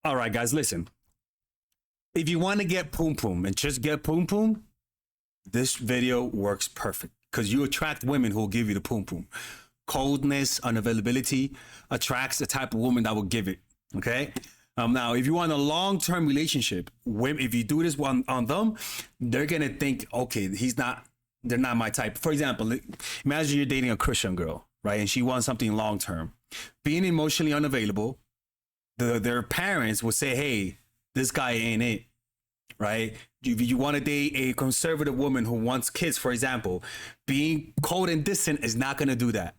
All right, guys, listen. If you want to get poom poom and just get poom poom, this video works perfect because you attract women who will give you the poom poom. Coldness, unavailability attracts the type of woman that will give it. Okay. Now, if you want a long-term relationship, women, if you do this on them, they're gonna think, okay, they're not my type. For example, imagine you're dating a Christian girl, right? And she wants something long-term. Being emotionally unavailable, their parents will say, hey, this guy ain't it, right? If you want to date a conservative woman who wants kids, for example, being cold and distant is not going to do that,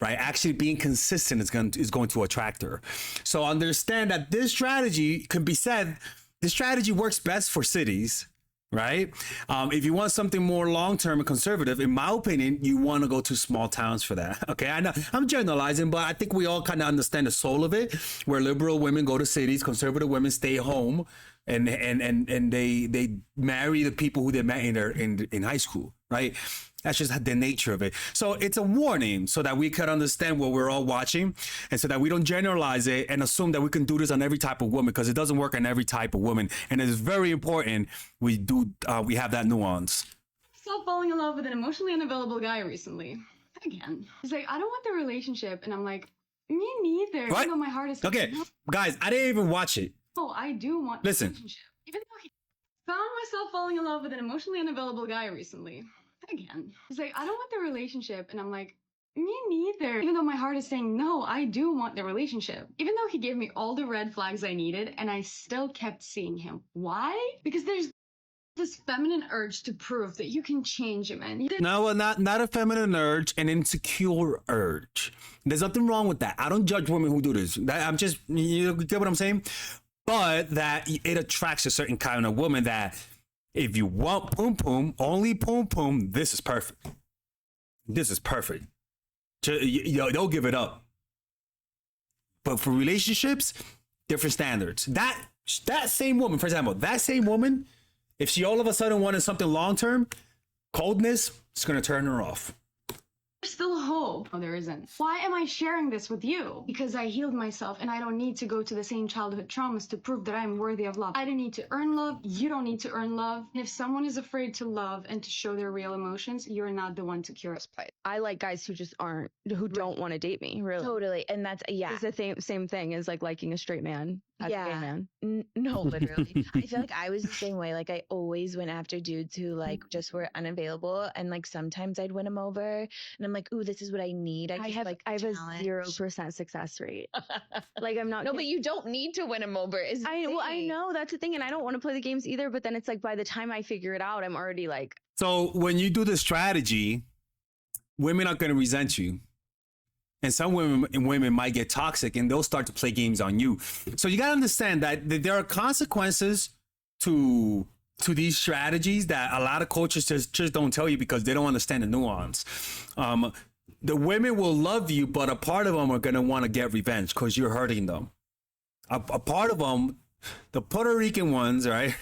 right? Actually, being consistent is going to attract her. So understand that this strategy can be said, this strategy works best for cities, right? If you want something more long-term and conservative, in my opinion, you want to go to small towns for that. Okay, I know I'm generalizing, but I think we all kind of understand the soul of it, where liberal women go to cities, conservative women stay home, and they marry the people who they met in high school, right? That's just the nature of it. So it's a warning so that we can understand what we're all watching and so that we don't generalize it and assume that we can do this on every type of woman, because it doesn't work on every type of woman. And it is very important we have that nuance. Stop falling in love with an emotionally unavailable guy recently. Again. He's like, I don't want the relationship. And I'm like, me neither. What? Even though my heart is Okay, guys, I didn't even watch it. Oh, I do want the relationship. Even though he found myself falling in love with an emotionally unavailable guy recently. Again. He's like, I don't want the relationship. And I'm like, me neither. Even though my heart is saying, no, I do want the relationship. Even though he gave me all the red flags I needed, and I still kept seeing him. Why? Because there's this feminine urge to prove that you can change a man. No, well, not a feminine urge, an insecure urge. There's nothing wrong with that. I don't judge women who do this. I'm just, you get what I'm saying? But that it attracts a certain kind of woman that if you want poom poom, only poom poom, this is perfect. This is perfect. They'll give it up. But for relationships, different standards. That same woman, for example, that same woman, if she all of a sudden wanted something long-term, coldness, it's going to turn her off. There's still hope. No, there isn't. Why am I sharing this with you? Because I healed myself and I don't need to go to the same childhood traumas to prove that I'm worthy of love. I don't need to earn love. You don't need to earn love. And if someone is afraid to love and to show their real emotions, you're not the one to cure us. I like guys who just aren't, who don't want to date me, really. Totally. And that's, yeah. It's the same thing as like liking a straight man. As Yeah. a gay man. No, literally. I feel like I was the same way. Like I always went after dudes who like just were unavailable, and like sometimes I'd win them over, and I'm like, ooh, this is what I need. I have like a challenge. 0% success rate. Like I'm not. No, but you don't need to win them over. I know that's the thing, and I don't want to play the games either. But then it's like by the time I figure it out, I'm already like. So when you do the strategy, women are going to resent you. And some women might get toxic and they'll start to play games on you. So you got to understand that there are consequences to these strategies that a lot of coaches just don't tell you because they don't understand the nuance. The women will love you, but a part of them are going to want to get revenge because you're hurting them. A part of them, the Puerto Rican ones, right,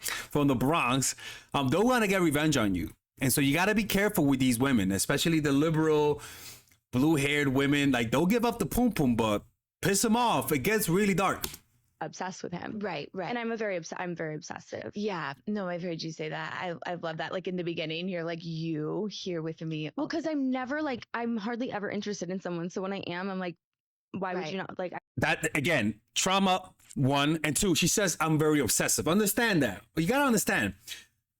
from the Bronx, they'll want to get revenge on you. And so you got to be careful with these women, especially the liberal, blue-haired women. Like, don't give up the poom poom, but piss them off. It gets really dark. Obsessed with him. Right. And I'm very obsessive. Yeah. No, I've heard you say that. I've loved that. Like in the beginning, you're like, you here with me. Well, because I'm hardly ever interested in someone. So when I am, I'm like, why would you not? Like that again, trauma 1 and 2. She says I'm very obsessive. Understand that. But you gotta understand.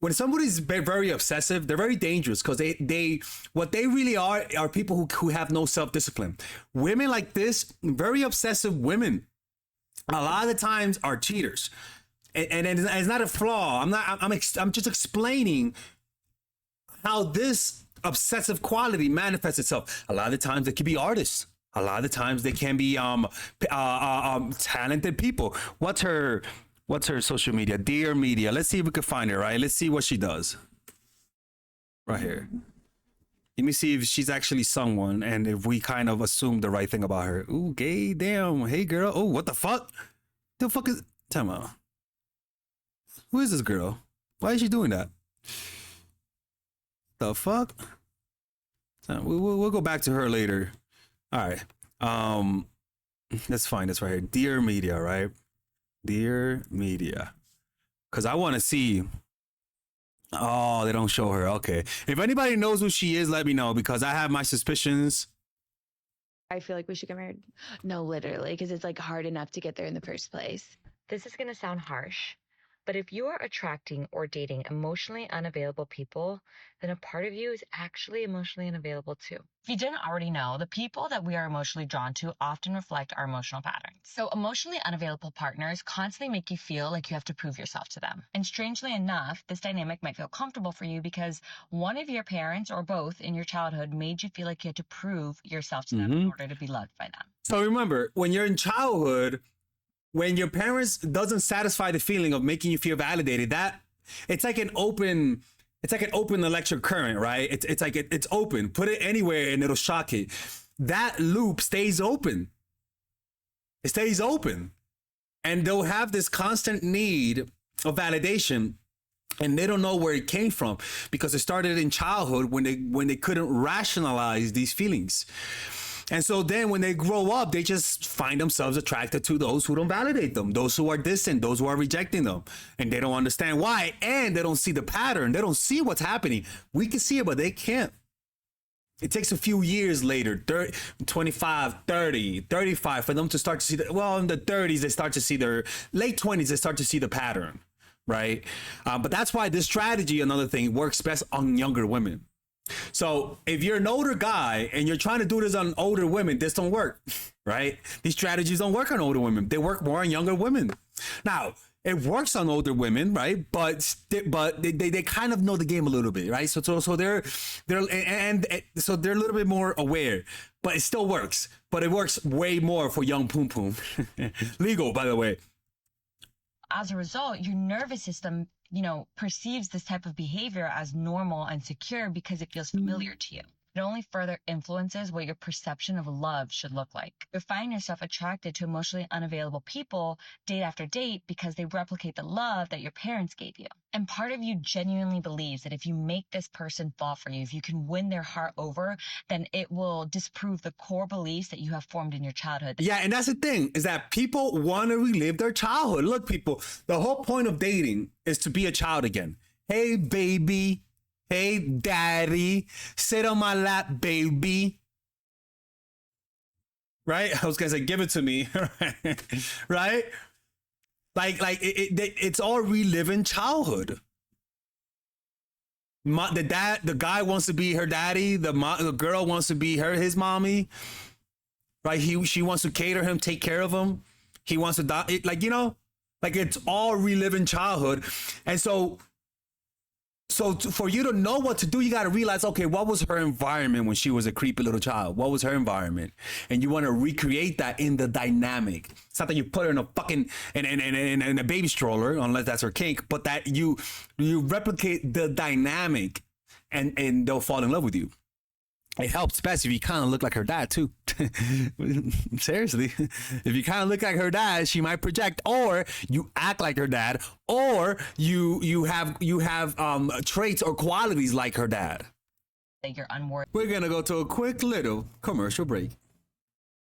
When somebody's very obsessive, they're very dangerous because they what they really are people who have no self-discipline. Women like this, very obsessive women, a lot of the times are cheaters. And it's not a flaw. I'm just explaining how this obsessive quality manifests itself. A lot of the times they can be artists. A lot of the times they can be talented people. What's her social media? Dear Media. Let's see if we can find her, right? Let's see what she does. Right here. Let me see if she's actually sung one and if we kind of assume the right thing about her. Ooh, gay, damn. Hey, girl. Oh, what the fuck? The fuck is... Tell me. Who is this girl? Why is she doing that? The fuck? We'll go back to her later. All right. Let's find this right here. Dear Media, right? Dear media. Because I want to see. Oh, they don't show her. Okay. If anybody knows who she is, let me know because I have my suspicions. I feel like we should get married. No, literally, because it's like hard enough to get there in the first place. This is going to sound harsh, but if you are attracting or dating emotionally unavailable people, then a part of you is actually emotionally unavailable too. If you didn't already know, the people that we are emotionally drawn to often reflect our emotional patterns. So emotionally unavailable partners constantly make you feel like you have to prove yourself to them. And strangely enough, this dynamic might feel comfortable for you because one of your parents or both in your childhood made you feel like you had to prove yourself to them in order to be loved by them. So remember, when you're in childhood, when your parents doesn't satisfy the feeling of making you feel validated, that it's like an open electric current, right? It's like it's open. Put it anywhere and it'll shock it. That loop stays open. It stays open. And they'll have this constant need of validation. And they don't know where it came from because it started in childhood when they couldn't rationalize these feelings. And so then when they grow up, they just find themselves attracted to those who don't validate them, those who are distant, those who are rejecting them. And they don't understand why. And they don't see the pattern. They don't see what's happening. We can see it, but they can't. It takes a few years later, 30, 25, 30, 35, for them to start to see well, in the 30s, they start to see their late 20s, they start to see the pattern, right? But that's why this strategy, another thing, works best on younger women. So if you're an older guy and you're trying to do this on older women, this don't work, right? These strategies don't work on older women. They work more on younger women. Now, it works on older women, right? But they kind of know the game a little bit, right? So they're so they're a little bit more aware, but it still works. But it works way more for young poom poom. Legal, by the way. As a result, your nervous system, perceives this type of behavior as normal and secure because it feels familiar to you. It only further influences what your perception of love should look like. You find yourself attracted to emotionally unavailable people date after date because they replicate the love that your parents gave you. And part of you genuinely believes that if you make this person fall for you, if you can win their heart over, then it will disprove the core beliefs that you have formed in your childhood. Yeah, and that's the thing, is that people want to relive their childhood. Look, people, the whole point of dating is to be a child again. Hey, baby. Hey, daddy, sit on my lap, baby. Right? I was gonna say, give it to me. Right? It's all reliving childhood. The guy wants to be her daddy. The girl wants to be his mommy. Right? She wants to cater him, take care of him. He wants to die. It's all reliving childhood, and so for you to know what to do, you got to realize, okay, what was her environment when she was a creepy little child? What was her environment? And you want to recreate that in the dynamic. It's not that you put her in a fucking in a baby stroller, unless that's her kink, but that you replicate the dynamic, and they'll fall in love with you. It helps best if you kind of look like her dad too. Seriously, if you kind of look like her dad, she might project, or you act like her dad, or you have traits or qualities like her dad. You're unworthy. We're gonna go to a quick little commercial break.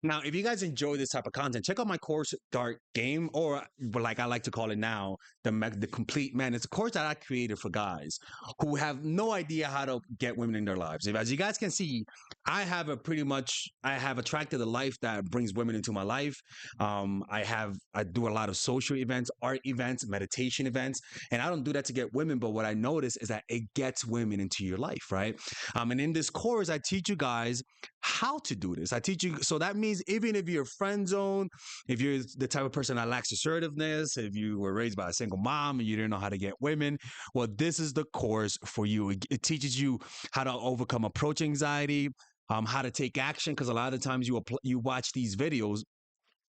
Now, if you guys enjoy this type of content, check out my course, Dark Game, or like I like to call it now, the Complete Man. It's a course that I created for guys who have no idea how to get women in their lives. As you guys can see, I have attracted a life that brings women into my life. I do a lot of social events, art events, meditation events, and I don't do that to get women, but what I notice is that it gets women into your life, right? And in this course, I teach you guys how to do this. I teach you, so that means even if you're friend zone, if you're the type of person that lacks assertiveness, if you were raised by a single mom and you didn't know how to get women, well, this is the course for you. It teaches you how to overcome approach anxiety, how to take action, because a lot of the times you watch these videos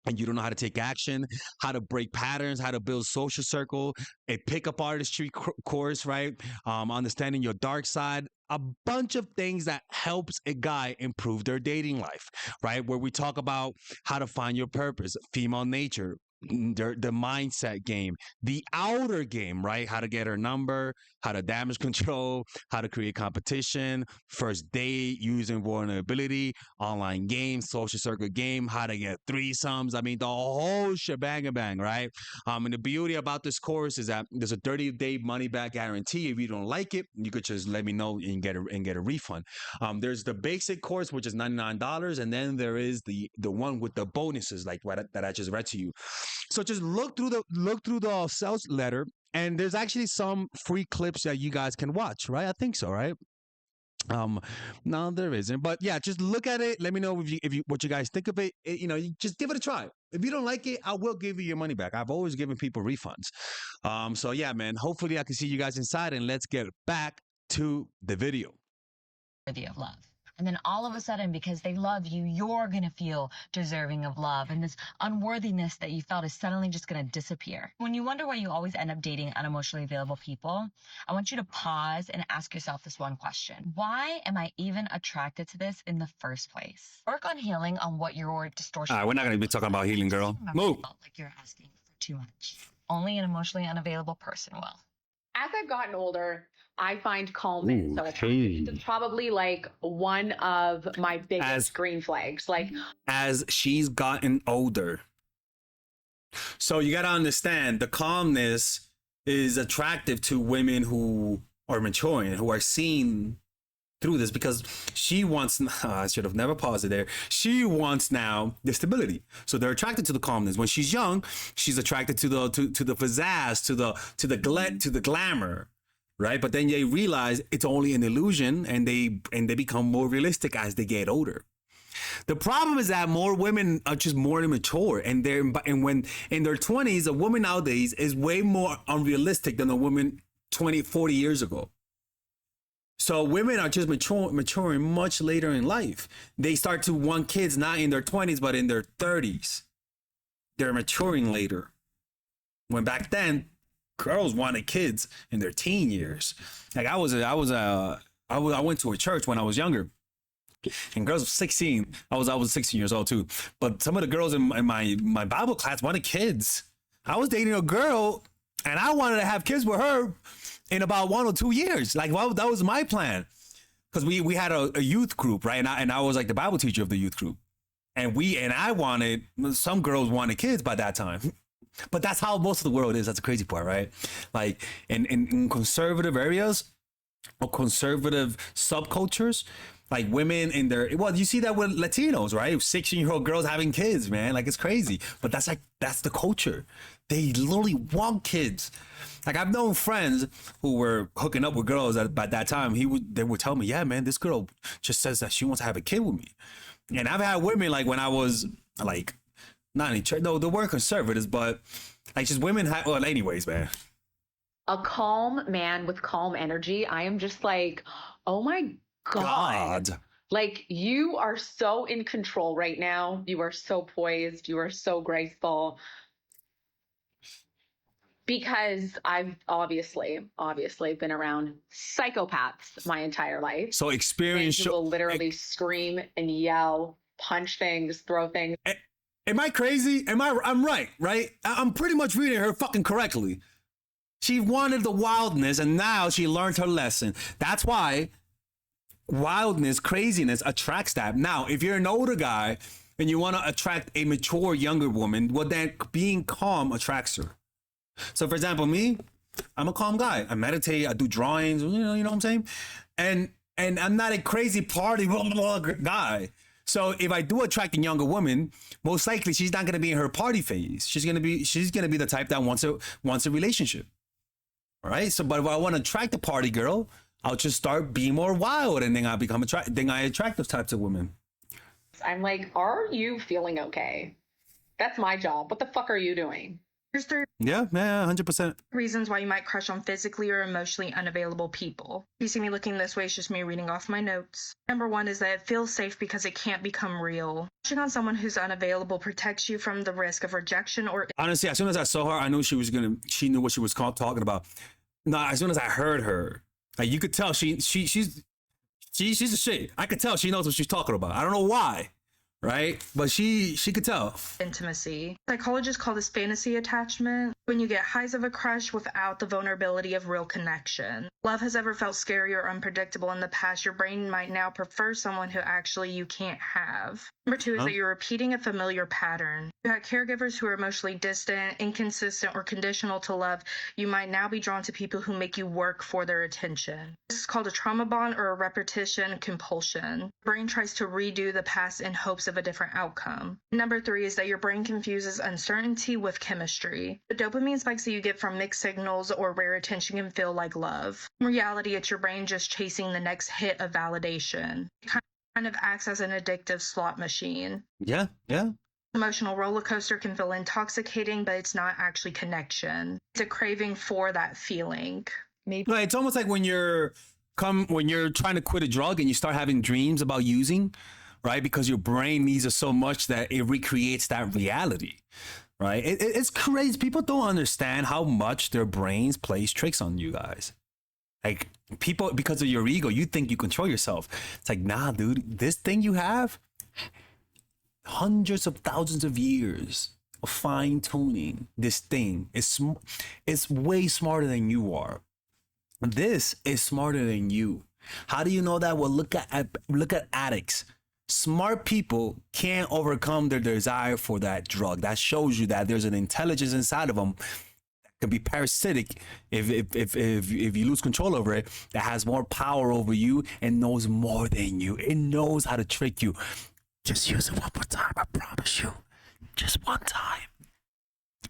and you don't know how to take action, how to break patterns, how to build social circle, a pickup artistry course, right? Understanding your dark side, a bunch of things that helps a guy improve their dating life, right? Where we talk about how to find your purpose, female nature, the mindset game, the outer game, right? How to get her number, how to damage control, how to create competition, first date, using vulnerability, online games, social circle game, how to get threesomes. I mean, the whole shebang bang, right? And the beauty about this course is that there's a 30-day money back guarantee. If you don't like it, you could just let me know and get a refund. There's the basic course, which is $99, and then there is the one with the bonuses, like that I just read to you. So just look through the sales letter, and there's actually some free clips that you guys can watch, right? I think so, right? No, there isn't, but yeah, just look at it. Let me know if you what you guys think of it. You just give it a try. If you don't like it, I will give you your money back. I've always given people refunds. So yeah, man. Hopefully, I can see you guys inside, and let's get back to the video. Worthy of love. And then all of a sudden, because they love you, you're going to feel deserving of love. And this unworthiness that you felt is suddenly just going to disappear. When you wonder why you always end up dating unemotionally available people, I want you to pause and ask yourself this one question. Why am I even attracted to this in the first place? Work on healing on what your distortion. All right, we're not going to be talking about healing, girl. Move. Like you're asking for too much. Only an emotionally unavailable person will. As I've gotten older, I find calm men so attractive. It's probably like one of my biggest green flags. Like, as she's gotten older. So you got to understand, the calmness is attractive to women who are maturing, who are seen through this, because she wants, I should have never paused it there. She wants now the stability. So they're attracted to the calmness. When she's young, she's attracted to the pizzazz, to the glamour, right? But then they realize it's only an illusion, and they become more realistic as they get older. The problem is that more women are just more immature, and when in their 20s, a woman nowadays is way more unrealistic than a woman 20, 40 years ago. So women are just maturing much later in life. They start to want kids not in their 20s, but in their 30s. They're maturing later. When back then, girls wanted kids in their teen years. Like I went to a church when I was younger, and girls were 16. I was 16 years old too. But some of the girls in my Bible class wanted kids. I was dating a girl, and I wanted to have kids with her in about 1 or 2 years. Like, well, that was my plan, because we had a youth group, right? And I was like the Bible teacher of the youth group, and some girls wanted kids by that time. But that's how most of the world is. That's the crazy part, right? Like in conservative areas or conservative subcultures, like women in their, well, you see that with Latinos, right? 16-year-old girls having kids, man. Like, it's crazy. But that's the culture. They literally want kids. Like, I've known friends who were hooking up with girls by that time. They would tell me, yeah, man, this girl just says that she wants to have a kid with me. And I've had women, like, when I was like, not in church, no, they weren't conservatives, but like just women well, anyways, man. a calm man with calm energy. I am just like, oh my God. Like, you are so in control right now. You are so poised. You are so graceful. Because I've obviously been around psychopaths my entire life. So experience who will literally scream and yell, punch things, throw things. Am I crazy? I'm right? I'm pretty much reading her fucking correctly. She wanted the wildness, and now she learned her lesson. That's why wildness, craziness attracts that. Now, if you're an older guy and you want to attract a mature younger woman, well, then being calm attracts her. So, for example, me, I'm a calm guy. I meditate. I do drawings. You know what I'm saying? And I'm not a crazy party guy. So if I do attract a younger woman, most likely she's not going to be in her party phase. She's going to be the type that wants a relationship. All right. So, but if I want to attract a party girl, I'll just start being more wild, and then I attract those types of women. I'm like, are you feeling okay? That's my job. What the fuck are you doing? Here's 3 Yeah, 100%. reasons why you might crush on physically or emotionally unavailable people. You see me looking this way, it's just me reading off my notes. Number 1 is that it feels safe because it can't become real. Crushing on someone who's unavailable protects you from the risk of rejection or... Honestly, as soon as I saw her, I knew she knew what she was talking about. No, as soon as I heard her, like, you could tell she's a shit. I could tell she knows what she's talking about. I don't know why, right? But she could tell. Intimacy. Psychologists call this fantasy attachment, when you get highs of a crush without the vulnerability of real connection. Love has ever felt scary or unpredictable in the past, your brain might now prefer someone who actually you can't have. Number 2 is that you're repeating a familiar pattern. If you had caregivers who are emotionally distant, inconsistent, or conditional to love, you might now be drawn to people who make you work for their attention. This is called a trauma bond or a repetition compulsion. Your brain tries to redo the past in hopes of a different outcome. Number 3 is that your brain confuses uncertainty with chemistry. The dopamine spikes that you get from mixed signals or rare attention can feel like love. In reality, it's your brain just chasing the next hit of validation. It kind of acts as an addictive slot machine. Yeah. Emotional roller coaster can feel intoxicating, but it's not actually connection. It's a craving for that feeling. Maybe Right, it's almost like when you're trying to quit a drug and you start having dreams about using, right? Because your brain needs it so much that it recreates that reality, right? It's crazy. People don't understand how much their brains plays tricks on you guys. Like, people, because of your ego, you think you control yourself. It's like, nah, dude, this thing you have, hundreds of thousands of years of fine tuning this thing. It's way smarter than you are. This is smarter than you. How do you know that? Well, look at addicts. Smart people can't overcome their desire for that drug. That shows you that there's an intelligence inside of them that can be parasitic if you lose control over it, that has more power over you and knows more than you. It knows how to trick you. Just use it one more time, I promise you. Just one time.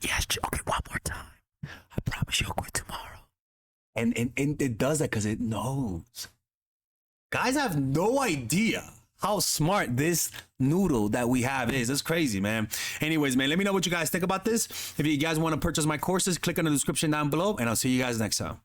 Yes, okay, one more time. I promise you'll quit tomorrow. And it does that because it knows. Guys have no idea how smart this noodle that we have is. It's crazy, man. Anyways, man, let me know what you guys think about this. If you guys want to purchase my courses, click on the description down below, and I'll see you guys next time.